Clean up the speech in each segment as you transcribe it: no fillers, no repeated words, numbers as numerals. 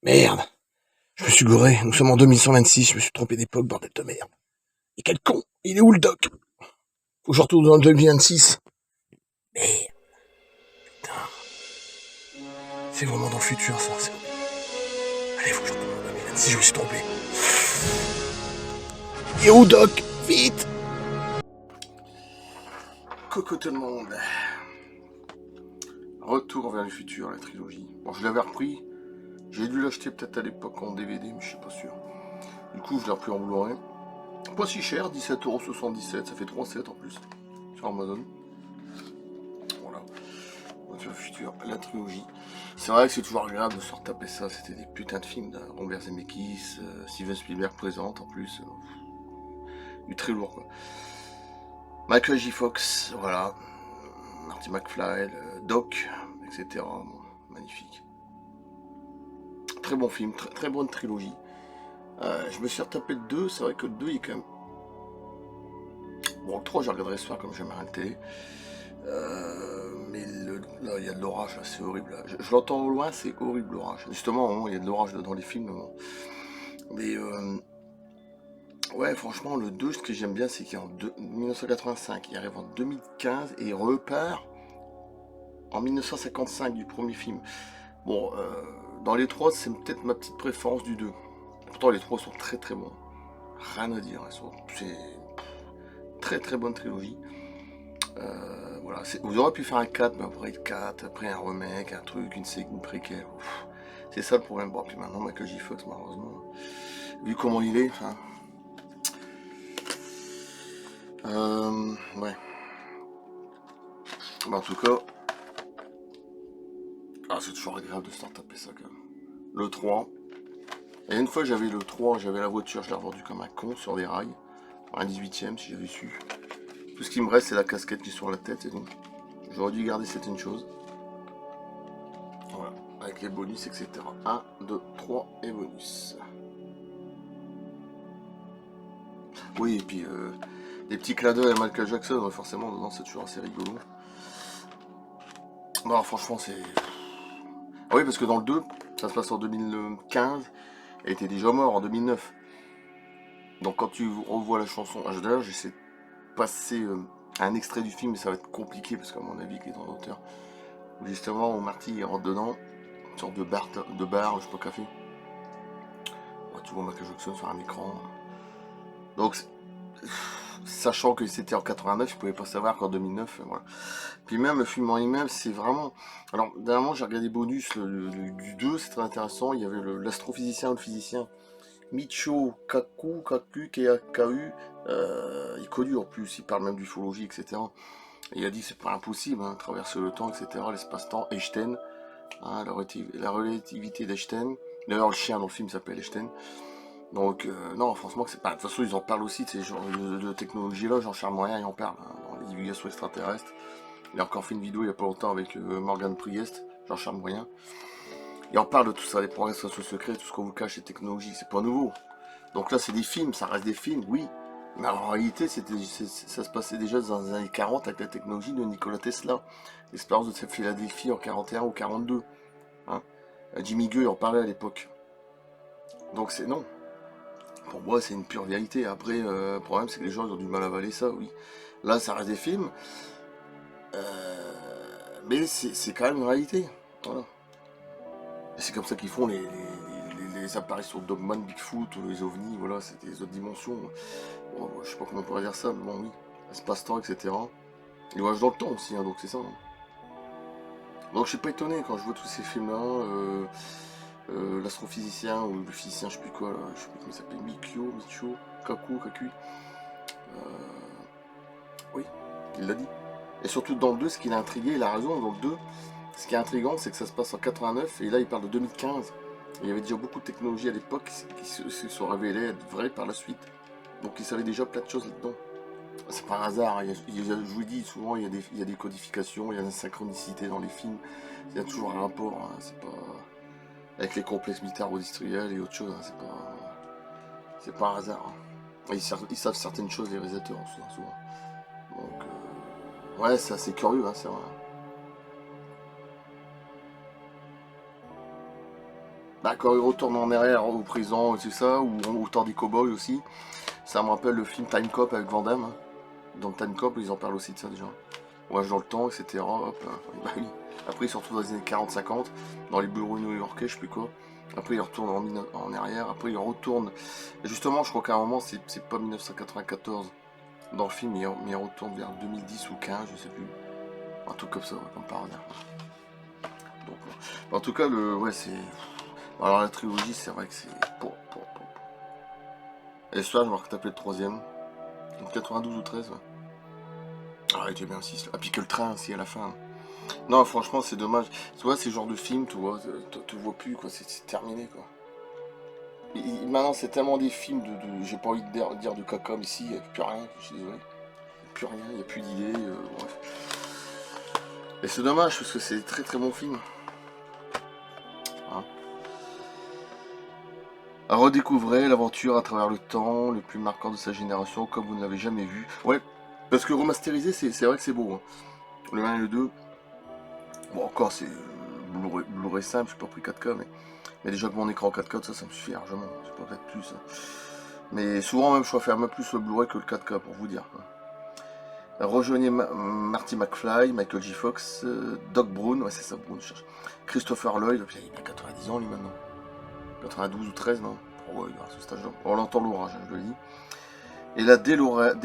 Merde, je me suis gouré, nous sommes en 2126, je me suis trompé d'époque, bordel de merde. Et quel con, il est où le doc? Faut que je retourne dans le 2026. Merde, putain. C'est vraiment dans le futur ça, c'est horrible. Allez, faut que je retourne dans le 2026, je me suis trompé. Et où doc? Vite! Coucou tout le monde. Retour vers le futur, la trilogie. Bon, je l'avais repris. J'ai dû l'acheter peut-être à l'époque en DVD, mais je suis pas sûr. Du coup, je l'ai repris en Blu-ray. Pas si cher, 17,77€, ça fait 3,7€ en plus. Sur Amazon. Voilà. Vers le futur, la trilogie. C'est vrai que c'est toujours agréable de se retaper ça. C'était des putains de films, Robert Zemeckis, Steven Spielberg présente en plus. Du très lourd quoi. Michael J. Fox, voilà. Marty McFly, Doc, etc. Bon, magnifique. Très bon film, très bonne trilogie. Je me suis retapé le 2, c'est vrai que le 2 il est quand même. Bon, le 3 je regarderai ce soir comme j'aime rien la télé. Mais là, il y a de l'orage, là, c'est horrible. Là. Je l'entends au loin, c'est horrible l'orage. Justement, il y a de l'orage dans les films. Mais ouais, franchement, le 2, ce que j'aime bien, c'est qu'il est en 1985, il arrive en 2015 et il repart en 1955 du premier film. Bon, dans les trois, c'est peut-être ma petite préférence du 2. Pourtant, les trois sont très très bons. Rien à dire, c'est très très bonne trilogie. Voilà, vous auriez pu faire un 4, mais après le 4, après un remake, un truc, une préquelle. C'est ça le problème. Bon, puis maintenant, Michael J. Fox, malheureusement, vu comment il est, enfin. Ouais. Bah, en tout cas, c'est toujours agréable de se taper ça quand même. Le 3. Et une fois, j'avais le 3, j'avais la voiture, je l'ai revendue comme un con sur des rails. Un 18ème, si j'avais su. Tout ce qui me reste, c'est la casquette qui est sur la tête, et donc j'aurais dû garder certaines choses. Voilà, avec les bonus, etc. 1, 2, 3 et bonus. Oui, et puis des petits clins d'œil à Michael Jackson, forcément, dedans, c'est toujours assez rigolo. Non, franchement, c'est. Ah oui, parce que dans le 2, ça se passe en 2015, elle était déjà mort en 2009. Donc quand tu revois la chanson, d'ailleurs, j'essaie de passer un extrait du film, mais ça va être compliqué, parce qu'à mon avis, il est dans l'auteur. Justement, où Marty il rentre dedans, une sorte de bar, je sais pas, café. Ouais, tu vois Michael Jackson sur un écran. Donc, sachant que c'était en 89, je pouvais pas savoir qu'en 2009, voilà. Puis même le film en lui-même, c'est vraiment. Alors, dernièrement, j'ai regardé bonus du 2, c'est très intéressant. Il y avait l'astrophysicien ou le physicien Michio Kaku, K-A-K-U. Il est connu en plus, il parle même d'ufologie, etc. Et il a dit que c'est pas impossible, hein, traverser le temps, etc. L'espace-temps, Einstein, hein, la relativité d'Einstein. D'ailleurs, le chien dans le film s'appelle Einstein. Donc, non, franchement, c'est pas. De toute façon, ils en parlent aussi, ces genres de technologie-là. Jean-Charles Moyen, il en parle hein, dans les divulgations extraterrestres. Il a encore fait une vidéo il n'y a pas longtemps avec Morgan Priest, Jean-Charles Moyen. Il en parle de tout ça, les progrès sociaux secrets, tout ce qu'on vous cache, les technologies, c'est pas nouveau. Donc là, c'est des films, ça reste des films, oui. Mais en réalité, ça se passait déjà dans les années 40 avec la technologie de Nikola Tesla. L'expérience de Philadelphie en 41 ou 42. Hein. Jimmy Gueux en parlait à l'époque. Donc c'est non. Pour moi, c'est une pure vérité. Après, le problème, c'est que les gens ils ont du mal à avaler ça, oui. Là, ça reste des films. Mais c'est quand même une réalité. Voilà. Et c'est comme ça qu'ils font les apparitions de Dogman, Bigfoot, les ovnis, voilà, c'est des autres dimensions. Bon, je sais pas comment on pourrait dire ça, mais bon, oui. Espace-temps, etc. Et voyage dans le temps aussi, hein, donc c'est ça. Hein. Donc je suis pas étonné quand je vois tous ces films-là. L'astrophysicien ou le physicien, je sais plus quoi, là, je sais plus comment il s'appelait, Michio, Kaku. Oui, il l'a dit. Et surtout dans le 2, ce qui l'a intrigué, il a raison, dans le 2, ce qui est intriguant, c'est que ça se passe en 89, et là il parle de 2015. Et il y avait déjà beaucoup de technologies à l'époque qui se sont révélées être vraies par la suite. Donc il savait déjà plein de choses là-dedans. C'est pas un hasard, hein. Je vous le dis, souvent il y a des codifications, il y a une synchronicité dans les films, il y a toujours un rapport, hein. C'est pas. Avec les complexes militaires ou industriels et autre chose, hein. C'est pas un hasard. Hein. Ils savent certaines choses, les réalisateurs, souvent. Donc, ouais, c'est assez curieux, hein, c'est vrai. Bah, quand il retourne en arrière au présent, c'est ça, ou au temps des cowboys aussi. Ça me rappelle le film Time Cop avec Van Damme, hein. Dans Time Cop, ils en parlent aussi de ça déjà. Voyage dans le temps, etc. Hop, bah oui. Après, ils se retrouvent dans les années 40-50, dans les bureaux new-yorkais, je sais plus quoi. Après, ils retournent en arrière. Après, ils retournent. Et justement, je crois qu'à un moment, c'est pas 1994 dans le film, mais il retourne vers 2010 ou 15, je sais plus. Un truc comme ça, ouais, comme par hasard. Donc, en tout cas, ouais, c'est. Alors, la trilogie, c'est vrai que c'est. Et ça, je me taper le troisième. Donc 92 ou 13, ouais. Ah, il était bien 6. Ah, puis que le train aussi à la fin. Non, franchement, c'est dommage. Tu vois, ces genres de films, tu vois, tu vois plus, quoi. C'est terminé, quoi. Maintenant, c'est tellement des films j'ai pas envie de dire de caca, mais si, il n'y a plus rien, je suis désolé. Il n'y a plus rien, il n'y a plus d'idées, bref. Et c'est dommage, parce que c'est des très très bons films. Hein. À redécouvrir l'aventure à travers le temps, le plus marquant de sa génération, comme vous ne l'avez jamais vu. Ouais, parce que remasterisé, c'est vrai que c'est beau. Hein. Le 1 et le 2, bon, encore, c'est Blu-ray simple, je suis pas pris 4K, mais déjà que mon écran 4K, ça me suffit largement. C'est pas peut-être plus. Hein. Mais souvent, même, je préfère même plus le Blu-ray que le 4K, pour vous dire. Quoi. Rejoignez Marty McFly, Michael J. Fox, Doc Brown, ouais, c'est ça, Brown, je cherche. Christopher Lloyd, il a 90 ans, lui, maintenant. 92 ou 13, non? Oh, ouais, il a ce stage-là. On l'entend l'orage, hein, je le dis. Et la DeLorean,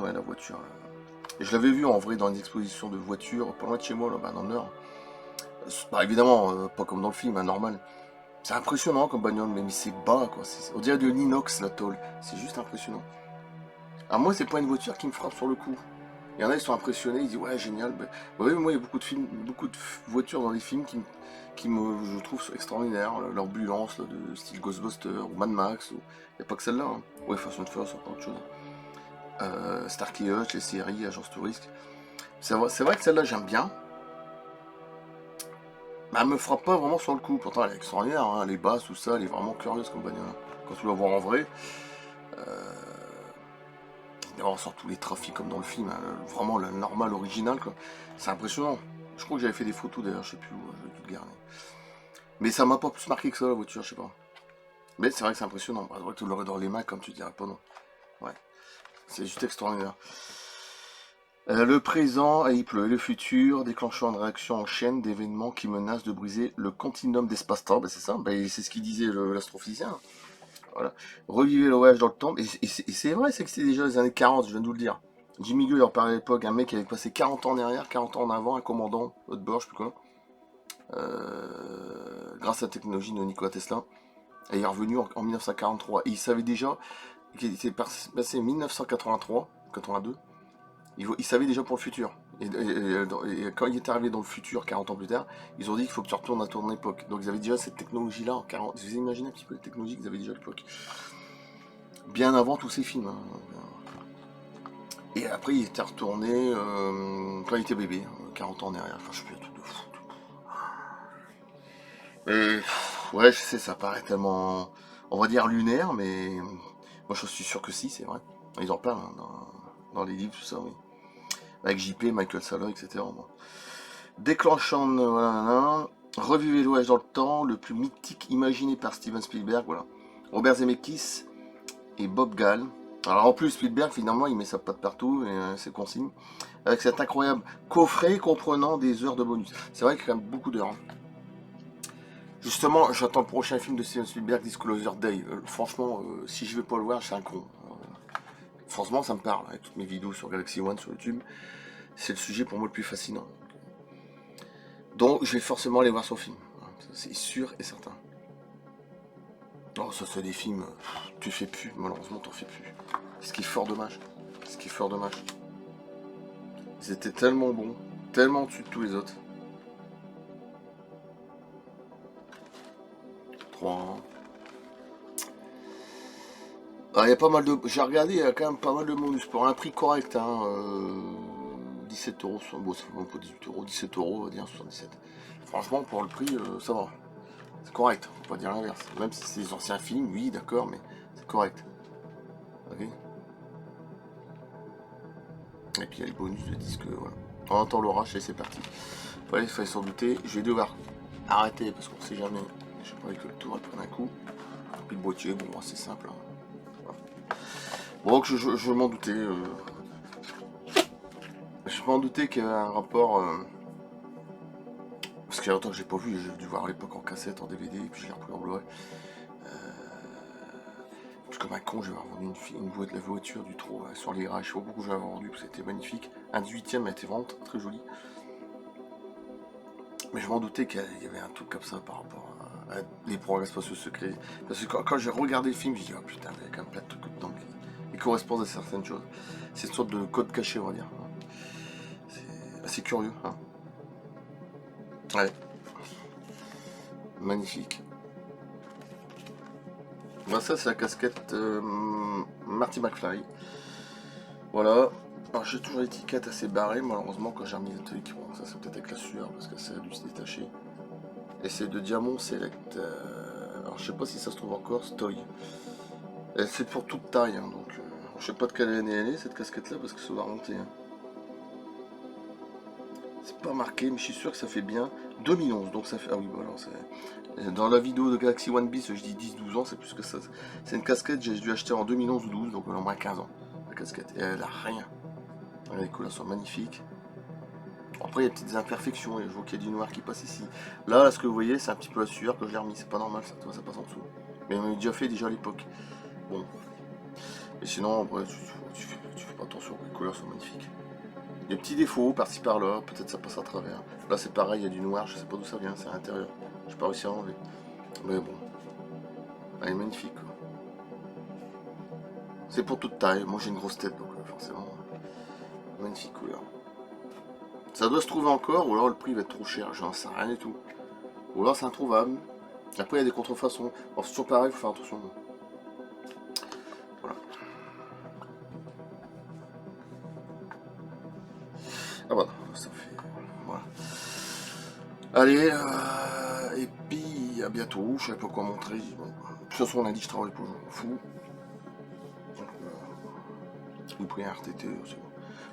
ouais, la voiture. Et je l'avais vu en vrai dans une exposition de voitures, pas loin de chez moi, là, dans le Nord. Bah, évidemment, pas comme dans le film, hein, normal. C'est impressionnant comme bagnole, mais c'est bas, quoi. On dirait de l'inox, la tôle. C'est juste impressionnant. Alors moi, c'est pas une voiture qui me frappe sur le coup. Il y en a, ils sont impressionnés, ils disent ouais, génial. Bah, oui, moi, il y a beaucoup de films, beaucoup de voitures dans les films je trouve, sont extraordinaires. L'ambulance, de style Ghostbusters, ou Mad Max, il n'y a pas que celle-là. Hein. Ouais, Fast and Furious, c'est pas autre chose. Starkey Hutch, les séries, Agence Touriste. C'est vrai que celle-là, j'aime bien. Mais elle me frappe pas vraiment sur le coup. Pourtant, elle est extraordinaire. Hein. Elle est basse, tout ça, elle est vraiment curieuse comme bagnole. Quand tu la vois en vrai, d'avoir sur tous les trafics comme dans le film, hein, vraiment la normale originale, quoi. C'est impressionnant. Je crois que j'avais fait des photos d'ailleurs, je sais plus où, je vais tout garder. Mais ça m'a pas plus marqué que ça la voiture, je sais pas. Mais c'est vrai que c'est impressionnant. Bah, tu l'aurais dans les mains comme tu dirais pas non. Ouais, c'est juste extraordinaire. Le présent, il pleut, et le futur, déclenchant une réaction en chaîne d'événements qui menacent de briser le continuum d'espace-temps. Ben c'est ça, ben c'est ce qu'il disait l'astrophysicien. Voilà. Revivez le voyage dans le temps. Et c'est vrai, c'est que c'était déjà les années 40, je viens de vous le dire. Jimmy Gull, il en parlait à l'époque, un mec qui avait passé 40 ans en arrière, 40 ans en avant, un commandant, haut de bord, je sais plus quoi. Grâce à la technologie de Nikola Tesla. Et il est revenu en 1943. Et il savait déjà qu'il était passé en 1983, 82. Il savait déjà pour le futur. Et quand il est arrivé dans le futur, 40 ans plus tard, ils ont dit qu'il faut que tu retournes à ton époque. Donc ils avaient déjà cette technologie-là en 40. Vous imaginez un petit peu la technologie qu'ils avaient déjà à l'époque. Bien avant tous ces films. Hein. Et après, il était retourné quand il était bébé, 40 ans derrière. Enfin, je sais plus, un truc de fou. Et ouais, je sais, ça paraît tellement, on va dire lunaire, mais moi je suis sûr que si, c'est vrai. Ils en parlent hein, dans les livres, tout ça, oui. Avec JP, Michael Sala, etc. Bon. Déclenchant, voilà, revivez le voyage dans le temps, le plus mythique imaginé par Steven Spielberg, voilà. Robert Zemeckis et Bob Gale. Alors en plus, Spielberg, finalement, il met sa patte partout, et ses consignes, avec cet incroyable coffret comprenant des heures de bonus. C'est vrai qu'il y a quand même beaucoup d'heures. Hein. Justement, j'attends le prochain film de Steven Spielberg, Disclosure Day. Franchement, si je vais pas le voir, je suis un con. Franchement, ça me parle, avec toutes mes vidéos sur Galaxy One, sur YouTube. C'est le sujet pour moi le plus fascinant. Donc, je vais forcément aller voir son film. C'est sûr et certain. Oh, ça, c'est des films, tu fais plus, malheureusement, t'en fais plus. Ce qui est fort dommage. Ce qui est fort dommage. Ils étaient tellement bons, tellement au-dessus de tous les autres. 3. Ah, il y a pas mal de. J'ai regardé, il y a quand même pas mal de bonus pour un prix correct. Hein, 17 euros, bon, c'est même pas 18 euros, 17 euros, on va dire 77. Franchement, pour le prix, ça va. C'est correct, faut pas dire l'inverse. Même si c'est des anciens films, oui, d'accord, mais c'est correct. Ok. Et puis il y a les bonus de disques, voilà. On entend l'orage et c'est parti. Il fallait s'en douter, je vais devoir arrêtez parce qu'on sait jamais. Je sais pas que le tour prenne un coup. Puis le boîtier, bon, c'est simple. Hein. Voilà. Bon, que je m'en doutais. Je m'en doutais qu'il y avait un rapport. Parce qu'il y a longtemps que j'ai pas vu, j'ai dû voir à l'époque en cassette, en DVD, et puis je l'ai repris en Blu-ray. Puis comme un con, j'avais vendu la voiture du trot sur les rails. Je sais pas pourquoi j'avais vendu, parce que c'était magnifique. Un 18ème, elle était vraiment très jolie. Mais je m'en doutais qu'il y avait un truc comme ça par rapport à les progrès spatiaux secrets. Parce que quand j'ai regardé le film, j'ai dit, oh putain, il y a quand même plein de trucs dedans qui correspondent à certaines choses. C'est une sorte de code caché, on va dire. C'est assez curieux. Hein. Ouais. Magnifique. Bah ça c'est la casquette Marty McFly. Voilà. Alors j'ai toujours l'étiquette assez barrée malheureusement quand j'ai remis le truc. Bon ça c'est peut-être avec la sueur parce que ça a dû se détacher. Et c'est de Diamond Select. Alors je sais pas si ça se trouve encore, Stoy. C'est pour toute taille hein, donc je sais pas de quelle année elle est cette casquette là parce que ça va remonter. Hein. C'est pas marqué mais je suis sûr que ça fait bien 2011 donc ça fait. Ah oui voilà c'est. Dans la vidéo de Galaxy One Piece, je dis 10-12 ans, c'est plus que ça. C'est une casquette que j'ai dû acheter en 2011 ou 12, donc elle a au moins 15 ans, la casquette. Et elle a rien. Les couleurs sont magnifiques. Après, il y a des petites imperfections, et je vois qu'il y a du noir qui passe ici. Là, ce que vous voyez, c'est un petit peu la sueur que je l'ai remis, c'est pas normal, ça, ça passe en dessous. Mais on m'avait déjà fait déjà à l'époque. Bon. Et sinon, après, tu fais pas attention, les couleurs sont magnifiques. Des petits défauts par-ci par-là, peut-être ça passe à travers. Là, c'est pareil, il y a du noir, je sais pas d'où ça vient, c'est à l'intérieur. J'ai pas réussi à enlever. Mais bon. Elle est magnifique. C'est pour toute taille. Moi j'ai une grosse tête donc forcément. Magnifique couleur. Ça doit se trouver encore ou alors le prix va être trop cher. J'en sais rien du tout. Ou alors c'est introuvable. Après il y a des contrefaçons. Alors c'est toujours pareil, il faut faire attention. Voilà. Ah voilà, ça fait. Voilà. Allez, et puis à bientôt. Je sais pas quoi montrer. Bon. De toute façon on a dit que je travaille pas, je m'en fous. Vous prenez un RTT, c'est bon.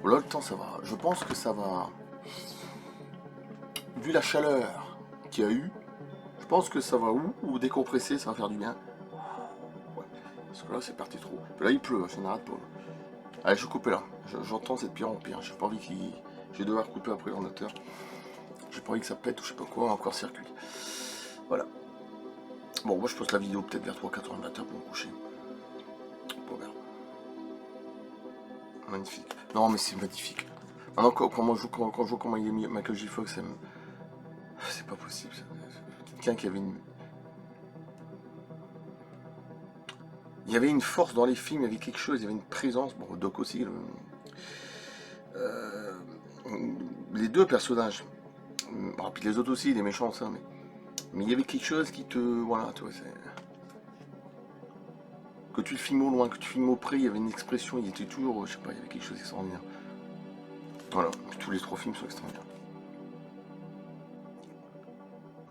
Voilà, le temps ça va. Je pense que ça va. Vu la chaleur qu'il y a eu, je pense que ça va ou décompresser, ça va faire du bien. Ouais. Parce que là c'est parti trop. Puis là il pleut, ça n'arrête pas. Allez, je vais couper là. J'entends cette pire en pire. J'ai pas envie qu'il. Je vais devoir couper après l'ordinateur. J'ai pas envie que ça pète ou je sais pas quoi, encore circuit. Voilà. Bon, moi je poste la vidéo peut-être vers 3-4 heures du matin pour me coucher. Bon, merde. Magnifique. Non mais c'est magnifique. Maintenant quand je vois comment il est mis Michael J. Fox, c'est pas possible. Quelqu'un qui avait une. Il y avait une force dans les films, il y avait quelque chose, il y avait une présence. Bon, Doc aussi. Les deux personnages. Bon, puis les autres aussi, les méchants, ça, mais il y avait quelque chose qui te. Voilà, tu vois, c'est. Que tu le filmes au loin, que tu filmes au près, il y avait une expression, il était toujours. Je sais pas, il y avait quelque chose d'extraordinaire. Voilà, puis tous les 3 films sont extraordinaires.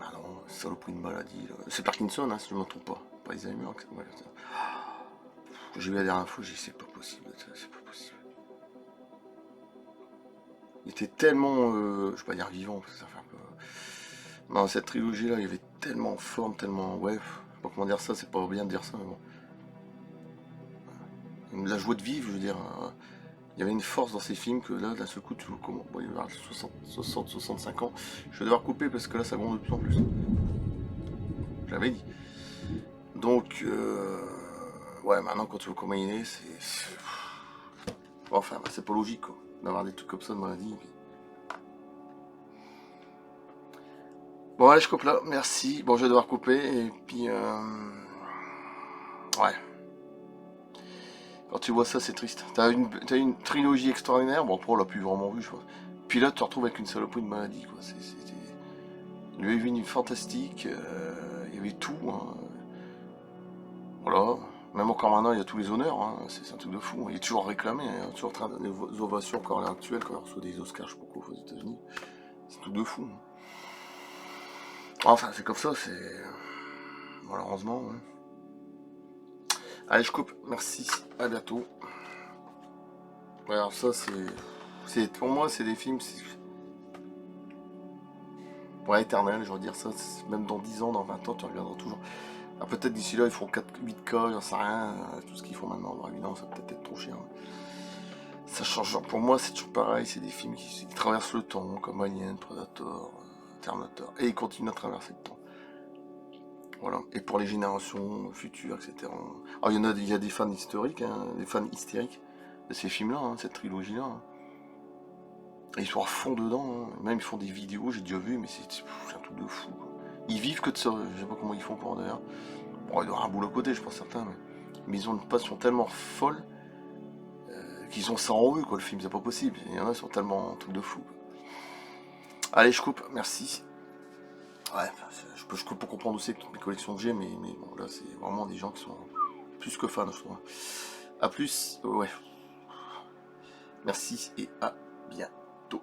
Ah non, saloperie de maladie. C'est Parkinson, hein, si je ne me trompe pas. Pas Alzheimer. Ouais, j'ai vu la dernière fois, j'ai dit c'est pas possible, c'est pas possible. Il était tellement, je vais pas dire vivant, parce que ça fait un peu. Dans cette trilogie-là, il y avait tellement en forme, tellement. Ouais, je sais pas comment dire ça, c'est pas bien de dire ça, mais bon. La joie de vivre, je veux dire. Il y avait une force dans ces films que là, d'un seul coup, tu vois comment. Bon, il va y avoir 60-65 ans. Je vais devoir couper parce que là, ça gronde de plus en plus. J'avais dit. Donc, ouais, maintenant, quand tu vois comment il est, c'est. Enfin, bah, c'est pas logique, quoi. D'avoir des trucs comme ça de maladie. Bon, allez, je coupe là. Merci. Bon, je vais devoir couper. Et puis, ouais. Quand tu vois ça, c'est triste. T'as une trilogie extraordinaire. Bon, après, on l'a plus vraiment vu, je pense. Puis là, tu te retrouves avec une saloperie de maladie, quoi. Il y avait une fantastique. Il y avait tout. Hein. Voilà. Même encore maintenant, il y a tous les honneurs. Hein. C'est un truc de fou. Il est toujours réclamé. Hein. Toujours en train de des ovations encore à l'heure actuelle quand il reçoit des Oscars, je sais pas quoi, aux États-Unis. C'est un truc de fou. Hein. Enfin, c'est comme ça, c'est. Malheureusement. Hein. Allez, je coupe. Merci. À bientôt. Ouais, alors ça, c'est. Pour moi, c'est des films. Ouais, éternel, je veux dire ça, même dans 10 ans, dans 20 ans, tu regarderas toujours. Ah, peut-être d'ici là, ils font 8K, j'en sais rien, tout ce qu'ils font maintenant, bon, évidemment, ça va peut-être être trop cher. Ça change, genre, pour moi, c'est toujours pareil, c'est des films qui traversent le temps, comme Alien, Predator, Terminator, et ils continuent à traverser le temps. Voilà, et pour les générations futures, etc. Alors, il y a des fans historiques, hein, des fans hystériques de ces films-là, hein, cette trilogie-là. Hein. Et ils sont à fond dedans, hein. Même ils font des vidéos, j'ai déjà vu, mais c'est un truc de fou. Quoi. Ils vivent que de ça, je sais pas comment ils font pour d'ailleurs. Bon, il doit y avoir un boulot à côté, je pense certains, mais ils ont une passion tellement folle qu'ils ont ça en eux, quoi, le film, c'est pas possible. Il y en a qui sont tellement un truc de fou. Quoi. Allez, je coupe, merci. Ouais, je peux comprendre aussi toutes mes collections que j'ai, mais bon, là, c'est vraiment des gens qui sont plus que fans, je trouve. A plus, ouais. Merci et à bientôt.